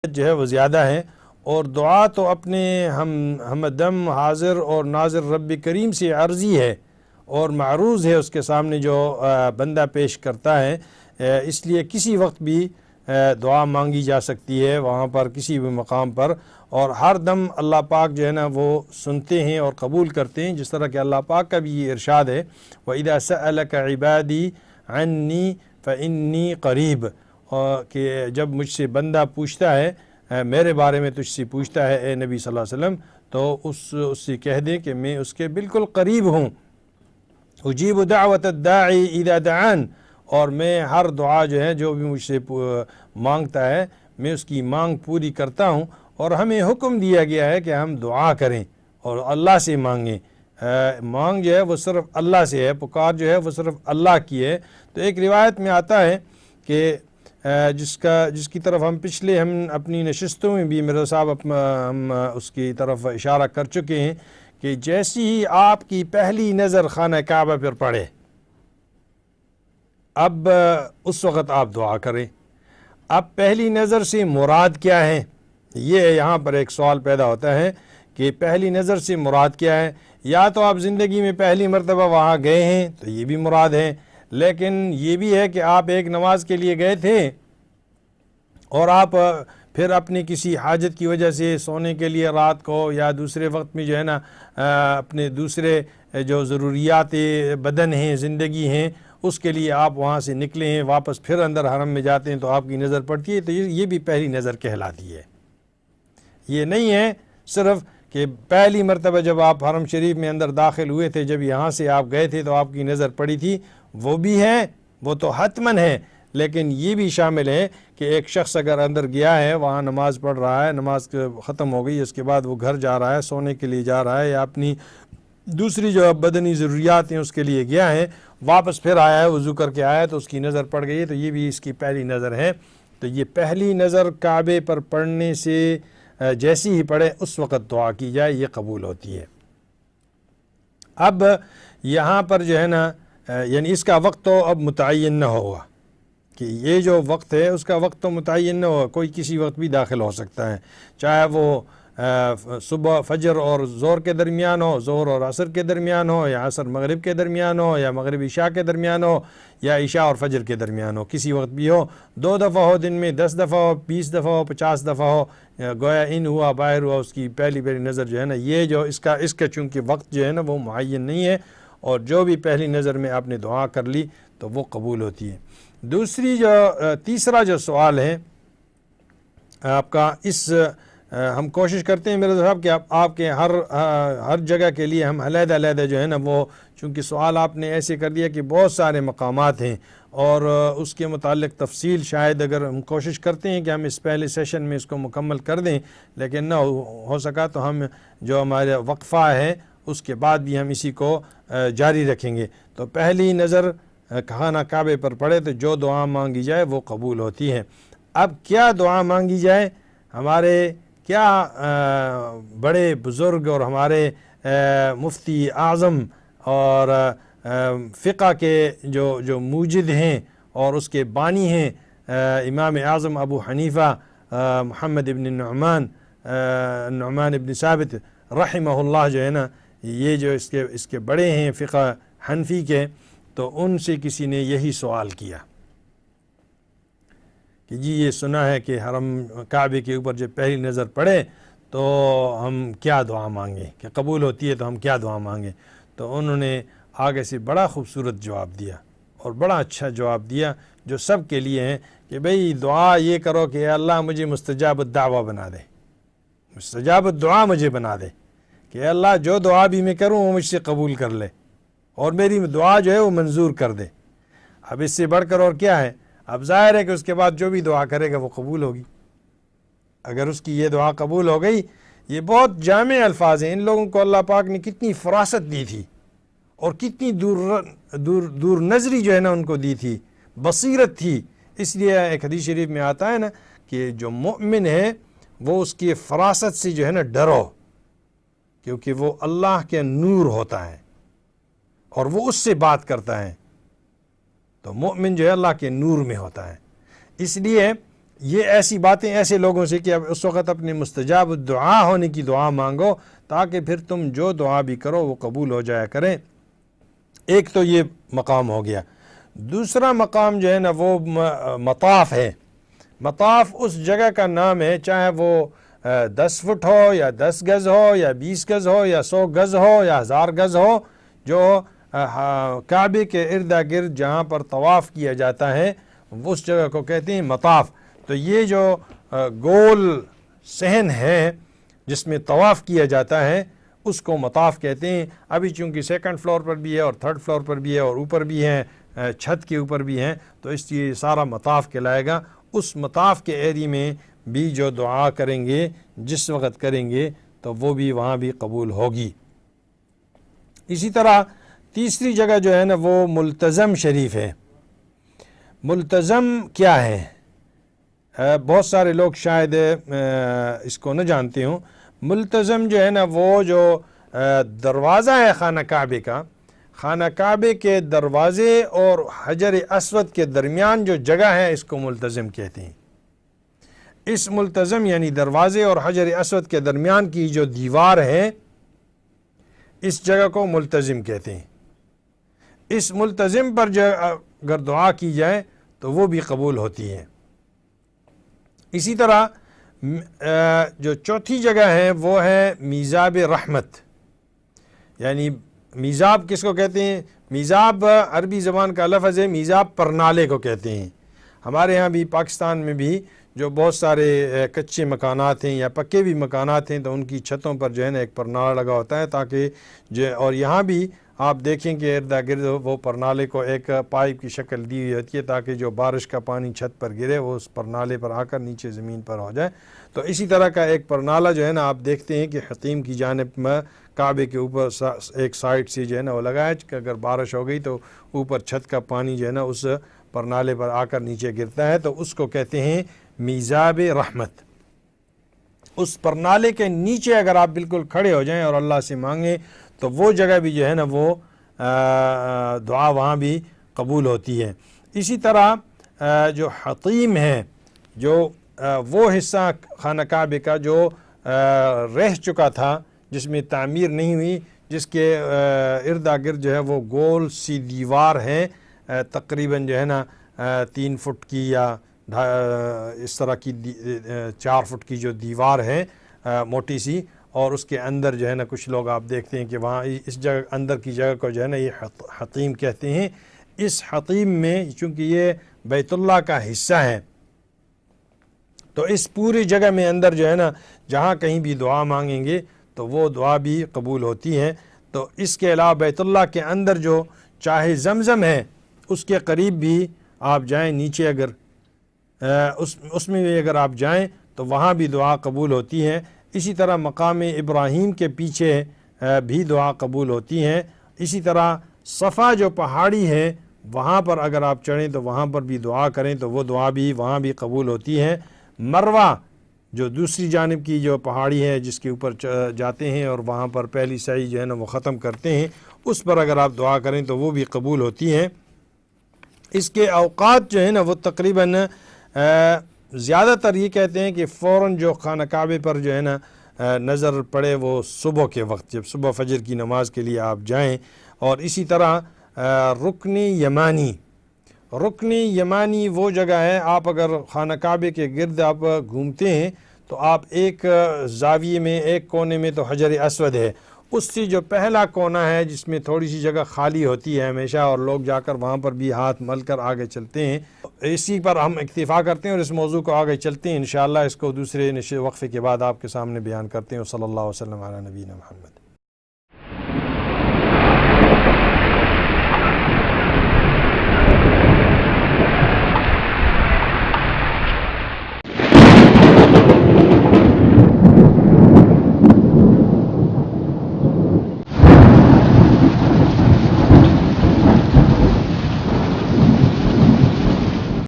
جو ہے وہ زیادہ ہیں، اور دعا تو اپنے ہمدم حاضر اور ناظر رب کریم سے عرضی ہے اور معروض ہے اس کے سامنے جو بندہ پیش کرتا ہے، اس لیے کسی وقت بھی دعا مانگی جا سکتی ہے وہاں پر کسی بھی مقام پر، اور ہر دم اللہ پاک جو ہے نا وہ سنتے ہیں اور قبول کرتے ہیں، جس طرح کہ اللہ پاک کا بھی یہ ارشاد ہے وَإِذَا سَأَلَكَ عِبَادِي عَنِّي فَإِنِّي قَرِيبٌ، کہ جب مجھ سے بندہ پوچھتا ہے میرے بارے میں تجھ سے پوچھتا ہے اے نبی صلی اللہ علیہ وسلم، تو اس سے کہہ دیں کہ میں اس کے بالکل قریب ہوں، اجیب دعوت الداعی اذا دعان، اور میں ہر دعا جو ہے جو بھی مجھ سے مانگتا ہے میں اس کی مانگ پوری کرتا ہوں، اور ہمیں حکم دیا گیا ہے کہ ہم دعا کریں اور اللہ سے مانگیں، مانگ جو ہے وہ صرف اللہ سے ہے، پکار جو ہے وہ صرف اللہ کی ہے۔ تو ایک روایت میں آتا ہے کہ جس کی طرف ہم اپنی نشستوں میں بھی مرزا صاحب ہم اس کی طرف اشارہ کر چکے ہیں کہ جیسی ہی آپ کی پہلی نظر خانہ کعبہ پر پڑے، اب اس وقت آپ دعا کریں۔ اب پہلی نظر سے مراد کیا ہے؟ یہ یہاں پر ایک سوال پیدا ہوتا ہے کہ پہلی نظر سے مراد کیا ہے؟ یا تو آپ زندگی میں پہلی مرتبہ وہاں گئے ہیں تو یہ بھی مراد ہے، لیکن یہ بھی ہے کہ آپ ایک نماز کے لیے گئے تھے اور آپ پھر اپنی کسی حاجت کی وجہ سے سونے کے لیے رات کو یا دوسرے وقت میں جو ہے نا اپنے دوسرے جو ضروریات بدن ہیں، زندگی ہیں، اس کے لیے آپ وہاں سے نکلے ہیں، واپس پھر اندر حرم میں جاتے ہیں تو آپ کی نظر پڑتی ہے، تو یہ بھی پہلی نظر کہلاتی ہے۔ یہ نہیں ہے صرف کہ پہلی مرتبہ جب آپ حرم شریف میں اندر داخل ہوئے تھے، جب یہاں سے آپ گئے تھے تو آپ کی نظر پڑی تھی، وہ بھی ہے، وہ تو حتماً ہے، لیکن یہ بھی شامل ہے کہ ایک شخص اگر اندر گیا ہے، وہاں نماز پڑھ رہا ہے، نماز ختم ہو گئی، اس کے بعد وہ گھر جا رہا ہے، سونے کے لیے جا رہا ہے، یا اپنی دوسری جو بدنی ضروریات ہیں اس کے لیے گیا ہے، واپس پھر آیا ہے، وضو کر کے آیا ہے تو اس کی نظر پڑ گئی ہے، تو یہ بھی اس کی پہلی نظر ہے۔ تو یہ پہلی نظر کعبے پر پڑنے سے جیسی ہی پڑے اس وقت دعا کی جائے، یہ قبول ہوتی ہے۔ اب یہاں پر جو ہے نا یعنی اس کا وقت تو اب متعین نہ ہوگا کہ یہ جو وقت ہے اس کا وقت تو متعین نہ ہوگا، کوئی کسی وقت بھی داخل ہو سکتا ہے، چاہے وہ صبح فجر اور زور کے درمیان ہو، زور اور عصر کے درمیان ہو، یا عصر مغرب کے درمیان ہو، یا مغرب عشاء کے درمیان ہو، یا عشاء اور فجر کے درمیان ہو، کسی وقت بھی ہو، 2 دفعہ ہو دن میں، 10 دفعہ ہو، 20 دفعہ ہو، 50 دفعہ ہو، گویا ان ہوا باہر ہوا، اس کی پہلی نظر جو ہے نا، یہ جو اس کا چونکہ وقت جو ہے نا وہ معین نہیں ہے، اور جو بھی پہلی نظر میں آپ نے دعا کر لی تو وہ قبول ہوتی ہے۔ تیسرا جو سوال ہے آپ کا، ہم کوشش کرتے ہیں میرے صاحب کہ آپ کے ہر جگہ کے لیے ہم علیحدہ جو ہے نا وہ، چونکہ سوال آپ نے ایسے کر دیا کہ بہت سارے مقامات ہیں اور اس کے متعلق تفصیل شاید اگر ہم کوشش کرتے ہیں کہ ہم اس پہلے سیشن میں اس کو مکمل کر دیں، لیکن نہ ہو سکا تو ہم جو ہمارا وقفہ ہے اس کے بعد بھی ہم اسی کو جاری رکھیں گے۔ تو پہلی نظر خانہ کعبے پر پڑے تو جو دعا مانگی جائے وہ قبول ہوتی ہے۔ اب کیا دعا مانگی جائے؟ ہمارے کیا بڑے بزرگ اور ہمارے مفتی اعظم اور فقہ کے جو موجد ہیں اور اس کے بانی ہیں، امام اعظم ابو حنیفہ محمد ابن نعمان ابن ثابت رحمہ اللہ جو ہے نا، یہ جو اس کے بڑے ہیں فقہ حنفی کے، تو ان سے کسی نے یہی سوال کیا کہ جی یہ سنا ہے کہ حرم کعبے کے اوپر جب پہلی نظر پڑے تو ہم کیا دعا مانگیں، کہ قبول ہوتی ہے تو ہم کیا دعا مانگیں؟ تو انہوں نے آگے سے بڑا خوبصورت جواب دیا اور بڑا اچھا جواب دیا جو سب کے لیے ہیں کہ بھئی دعا یہ کرو کہ اے اللہ مجھے مستجاب الدعوہ بنا دے، مستجاب الدعا مجھے بنا دے، کہ اے اللہ جو دعا بھی میں کروں وہ مجھ سے قبول کر لے اور میری دعا جو ہے وہ منظور کر دے۔ اب اس سے بڑھ کر اور کیا ہے؟ اب ظاہر ہے کہ اس کے بعد جو بھی دعا کرے گا وہ قبول ہوگی۔ اگر اس کی یہ دعا قبول ہو گئی، یہ بہت جامع الفاظ ہیں، ان لوگوں کو اللہ پاک نے کتنی فراست دی تھی اور کتنی دور نظری جو ہے نا ان کو دی تھی، بصیرت تھی۔ اس لیے ایک حدیث شریف میں آتا ہے نا کہ جو مؤمن ہے وہ اس کی فراست سے جو ہے نا ڈرو، کیونکہ وہ اللہ کے نور ہوتا ہے اور وہ اس سے بات کرتا ہے، تو مومن جو ہے اللہ کے نور میں ہوتا ہے۔ اس لیے یہ ایسی باتیں ایسے لوگوں سے کہ اب اس وقت اپنے مستجاب الدعا ہونے کی دعا مانگو تاکہ پھر تم جو دعا بھی کرو وہ قبول ہو جایا کریں۔ ایک تو یہ مقام ہو گیا۔ دوسرا مقام جو ہے نا وہ مطاف ہے۔ مطاف اس جگہ کا نام ہے، چاہے وہ 10 فٹ ہو یا 10 گز ہو یا 20 گز ہو یا 100 گز ہو یا 1000 گز ہو، جو کعبے کے ارد گرد جہاں پر طواف کیا جاتا ہے اس جگہ کو کہتے ہیں مطاف۔ تو یہ جو گول صحن ہے جس میں طواف کیا جاتا ہے اس کو مطاف کہتے ہیں۔ ابھی چونکہ 2nd فلور پر بھی ہے اور 3rd فلور پر بھی ہے اور اوپر بھی ہیں، چھت کے اوپر بھی ہیں، تو اس لیے سارا مطاف کہلائے گا۔ اس مطاف کے ایریا میں بھی جو دعا کریں گے جس وقت کریں گے تو وہ بھی وہاں بھی قبول ہوگی۔ اسی طرح تیسری جگہ جو ہے نا وہ ملتزم شریف ہے۔ ملتزم کیا ہے؟ بہت سارے لوگ شاید اس کو نہ جانتے ہوں۔ ملتزم جو ہے نا وہ جو دروازہ ہے خانہ کعبے کا، خانہ کعبے کے دروازے اور حجر اسود کے درمیان جو جگہ ہے اس کو ملتزم کہتے ہیں۔ اس ملتزم یعنی دروازے اور حجر اسود کے درمیان کی جو دیوار ہے اس جگہ کو ملتزم کہتے ہیں۔ اس ملتزم پر جو اگر دعا کی جائے تو وہ بھی قبول ہوتی ہے۔ اسی طرح جو چوتھی جگہ ہے وہ ہے میزاب رحمت، یعنی میزاب کس کو کہتے ہیں؟ میزاب عربی زبان کا لفظ ہے، میزاب پرنالے کو کہتے ہیں۔ ہمارے ہاں بھی پاکستان میں بھی جو بہت سارے کچے مکانات ہیں یا پکے بھی مکانات ہیں تو ان کی چھتوں پر جو ہے نا ایک پرنالہ لگا ہوتا ہے تاکہ اور یہاں بھی آپ دیکھیں کہ ارد گرد وہ پرنالے کو ایک پائپ کی شکل دی ہوئی ہوتی ہے تاکہ جو بارش کا پانی چھت پر گرے وہ اس پرنالے پر آ کر نیچے زمین پر ہو جائے۔ تو اسی طرح کا ایک پرنالہ جو ہے نا آپ دیکھتے ہیں کہ حطیم کی جانب میں کعبے کے اوپر ایک سائڈ سے جو ہے نا وہ لگا ہے کہ اگر بارش ہو گئی تو اوپر چھت کا پانی جو ہے نا اس پرنالے پر آ کر نیچے گرتا ہے، تو اس کو کہتے ہیں میزاب رحمت۔ اس پرنالے کے نیچے اگر آپ بالکل کھڑے ہو جائیں اور اللہ سے مانگیں تو وہ جگہ بھی جو ہے نا وہ دعا وہاں بھی قبول ہوتی ہے۔ اسی طرح جو حطیم ہے، جو وہ حصہ خانہ کعبے کا جو رہ چکا تھا، جس میں تعمیر نہیں ہوئی، جس کے ارد گرد جو ہے وہ گول سی دیوار ہے، تقریباً جو ہے نا 3 فٹ کی یا اس طرح کی 4 فٹ کی جو دیوار ہے موٹی سی، اور اس کے اندر جو ہے نا کچھ لوگ آپ دیکھتے ہیں کہ وہاں اس جگہ اندر کی جگہ کو جو ہے نا یہ حطیم کہتے ہیں۔ اس حطیم میں چونکہ یہ بیت اللہ کا حصہ ہے تو اس پوری جگہ میں اندر جو ہے نا جہاں کہیں بھی دعا مانگیں گے تو وہ دعا بھی قبول ہوتی ہے۔ تو اس کے علاوہ بیت اللہ کے اندر جو چاہے زمزم ہے اس کے قریب بھی آپ جائیں، نیچے اگر اس میں بھی اگر آپ جائیں تو وہاں بھی دعا قبول ہوتی ہے۔ اسی طرح مقام ابراہیم کے پیچھے بھی دعا قبول ہوتی ہیں۔ اسی طرح صفا جو پہاڑی ہے وہاں پر اگر آپ چڑھیں تو وہاں پر بھی دعا کریں تو وہ دعا بھی وہاں بھی قبول ہوتی ہے۔ مروہ جو دوسری جانب کی جو پہاڑی ہے جس کے اوپر جاتے ہیں اور وہاں پر پہلی سعی جو ہے نا وہ ختم کرتے ہیں، اس پر اگر آپ دعا کریں تو وہ بھی قبول ہوتی ہیں۔ اس کے اوقات جو ہے نا وہ تقریباً زیادہ تر یہ کہتے ہیں کہ فوراً جو خانہ کعبے پر جو ہے نا نظر پڑے وہ صبح کے وقت، جب صبح فجر کی نماز کے لیے آپ جائیں۔ اور اسی طرح رکن یمانی وہ جگہ ہے، آپ اگر خانہ کعبے کے گرد آپ گھومتے ہیں تو آپ ایک زاویے میں ایک کونے میں تو حجر اسود ہے، اس سے جو پہلا کونا ہے جس میں تھوڑی سی جگہ خالی ہوتی ہے ہمیشہ اور لوگ جا کر وہاں پر بھی ہاتھ مل کر آگے چلتے ہیں، اسی پر ہم اکتفا کرتے ہیں اور اس موضوع کو آگے چلتے ہیں۔ انشاءاللہ اس کو دوسرے وقفے کے بعد آپ کے سامنے بیان کرتے ہیں۔ صلی اللہ وسلم علی نبینا محمد۔